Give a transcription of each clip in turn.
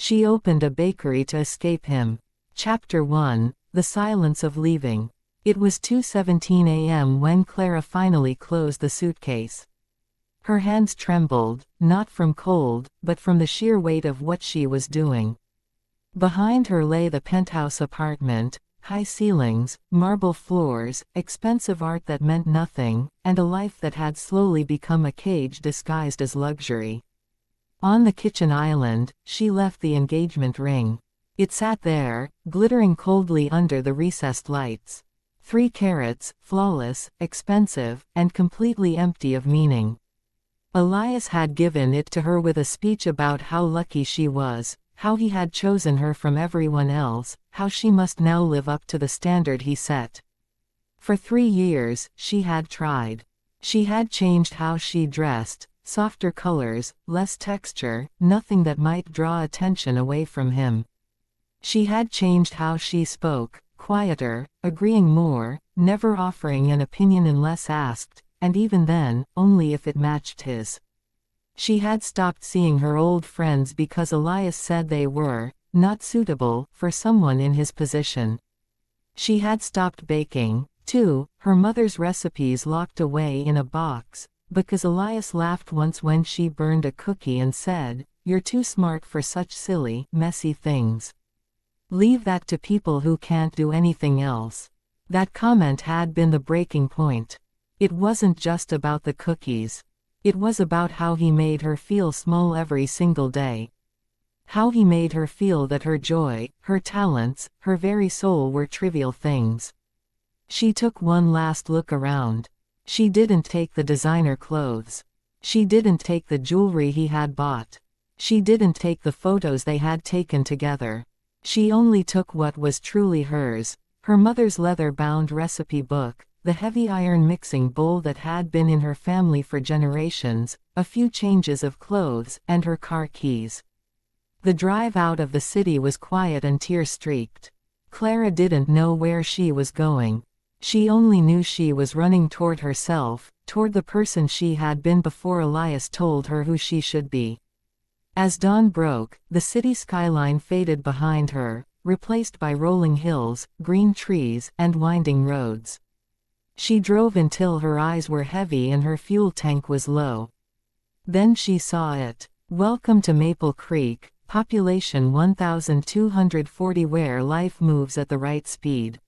She opened a bakery to escape him. Chapter 1: The Silence of Leaving. It was 2:17 a.m. when Clara finally closed the suitcase. Her hands trembled, not from cold, but from the sheer weight of what she was doing. Behind her lay the penthouse apartment, high ceilings, marble floors, expensive art that meant nothing, and a life that had slowly become a cage disguised as luxury. On the kitchen island, she left the engagement ring. It sat there, glittering coldly under the recessed lights. 3 carats, flawless, expensive, and completely empty of meaning. Elias had given it to her with a speech about how lucky she was, how he had chosen her from everyone else, how she must now live up to the standard he set. For 3 years, she had tried. She had changed how she dressed, softer colors, less texture, nothing that might draw attention away from him. She had changed how she spoke, quieter, agreeing more, never offering an opinion unless asked, and even then, only if it matched his. She had stopped seeing her old friends because Elias said they were not suitable for someone in his position. She had stopped baking, too, her mother's recipes locked away in a box, because Elias laughed once when she burned a cookie and said, "You're too smart for such silly, messy things. Leave that to people who can't do anything else." That comment had been the breaking point. It wasn't just about the cookies. It was about how he made her feel small every single day. How he made her feel that her joy, her talents, her very soul were trivial things. She took one last look around. She didn't take the designer clothes. She didn't take the jewelry he had bought. She didn't take the photos they had taken together. She only took what was truly hers: her mother's leather-bound recipe book, the heavy iron mixing bowl that had been in her family for generations, a few changes of clothes, and her car keys. The drive out of the city was quiet and tear-streaked. Clara didn't know where she was going. She only knew she was running toward herself, toward the person she had been before Elias told her who she should be. As dawn broke, the city skyline faded behind her, replaced by rolling hills, green trees, and winding roads. She drove until her eyes were heavy and her fuel tank was low. Then she saw it. "Welcome to Maple Creek, population 1,240, where life moves at the right speed."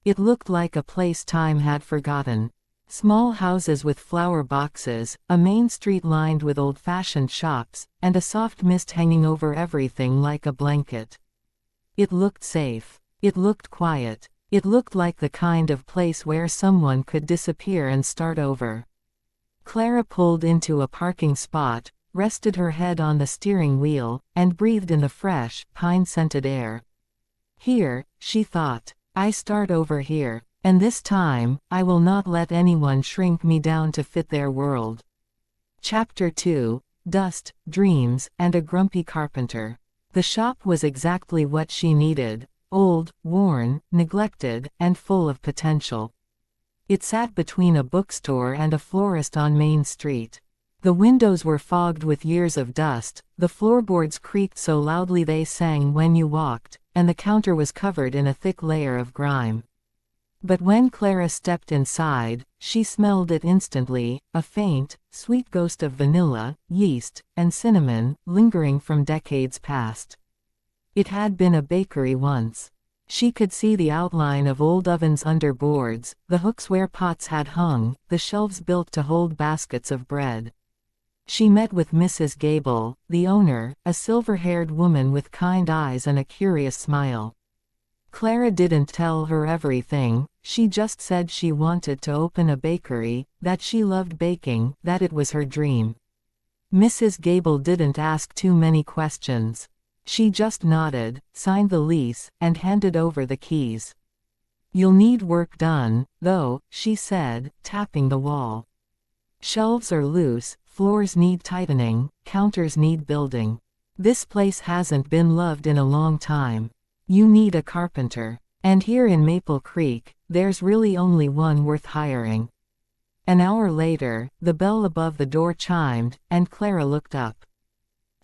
It looked like a place time had forgotten. Small houses with flower boxes, a main street lined with old-fashioned shops, and a soft mist hanging over everything like a blanket. It looked safe. It looked quiet. It looked like the kind of place where someone could disappear and start over. Clara pulled into a parking spot, rested her head on the steering wheel, and breathed in the fresh, pine-scented air. "Here," she thought. "I start over here. And this time, I will not let anyone shrink me down to fit their world." Chapter 2: Dust, Dreams, and a Grumpy Carpenter. The shop was exactly what she needed. Old, worn, neglected, and full of potential. It sat between a bookstore and a florist on Main Street. The windows were fogged with years of dust, the floorboards creaked so loudly they sang when you walked, and the counter was covered in a thick layer of grime. But when Clara stepped inside, she smelled it instantly, a faint, sweet ghost of vanilla, yeast, and cinnamon, lingering from decades past. It had been a bakery once. She could see the outline of old ovens under boards, the hooks where pots had hung, the shelves built to hold baskets of bread. She met with Mrs. Gable, the owner, a silver-haired woman with kind eyes and a curious smile. Clara didn't tell her everything. She just said she wanted to open a bakery, that she loved baking, that it was her dream. Mrs. Gable didn't ask too many questions. She just nodded, signed the lease, and handed over the keys. "You'll need work done, though," she said, tapping the wall. "Shelves are loose, floors need tightening, counters need building. This place hasn't been loved in a long time. You need a carpenter. And here in Maple Creek, there's really only one worth hiring." An hour later, the bell above the door chimed, and Clara looked up.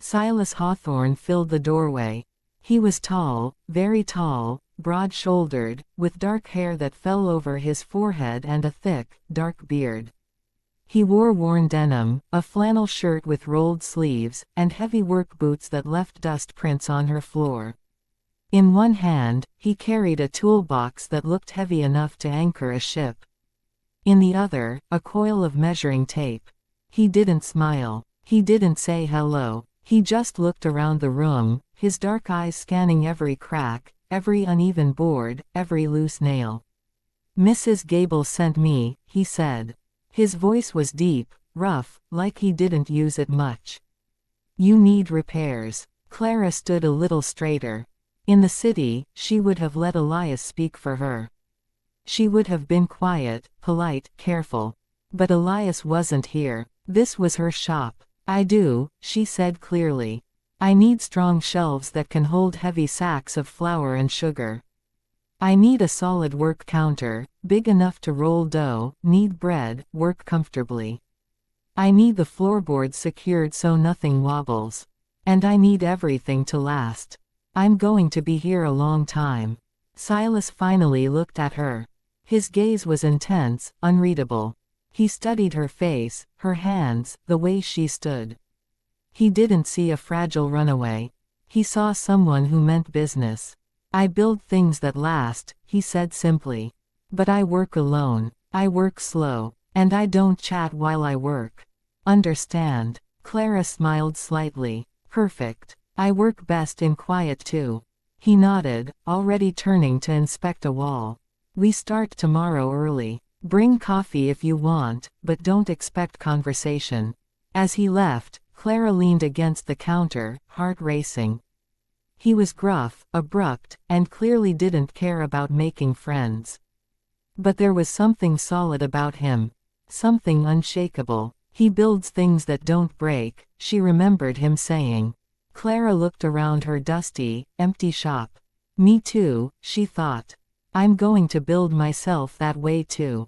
Silas Hawthorne filled the doorway. He was tall, very tall, broad-shouldered, with dark hair that fell over his forehead and a thick, dark beard. He wore worn denim, a flannel shirt with rolled sleeves, and heavy work boots that left dust prints on her floor. In one hand, he carried a toolbox that looked heavy enough to anchor a ship. In the other, a coil of measuring tape. He didn't smile. He didn't say hello. He just looked around the room, his dark eyes scanning every crack, every uneven board, every loose nail. "Mrs. Gable sent me," he said. His voice was deep, rough, like he didn't use it much. "You need repairs." Clara stood a little straighter. In the city, she would have let Elias speak for her. She would have been quiet, polite, careful. But Elias wasn't here. This was her shop. "I do," she said clearly. "I need strong shelves that can hold heavy sacks of flour and sugar. I need a solid work counter, big enough to roll dough, knead bread, work comfortably. I need the floorboards secured so nothing wobbles. And I need everything to last. I'm going to be here a long time." Silas finally looked at her. His gaze was intense, unreadable. He studied her face, her hands, the way she stood. He didn't see a fragile runaway. He saw someone who meant business. "I build things that last," he said simply. "But I work alone. I work slow. And I don't chat while I work. Understand?" Clara smiled slightly. "Perfect. I work best in quiet too." He nodded, already turning to inspect a wall. "We start tomorrow early. Bring coffee if you want, but don't expect conversation." As he left, Clara leaned against the counter, heart racing. He was gruff, abrupt, and clearly didn't care about making friends. But there was something solid about him. Something unshakable. "He builds things that don't break," she remembered him saying. Clara looked around her dusty, empty shop. "Me too," she thought. "I'm going to build myself that way too."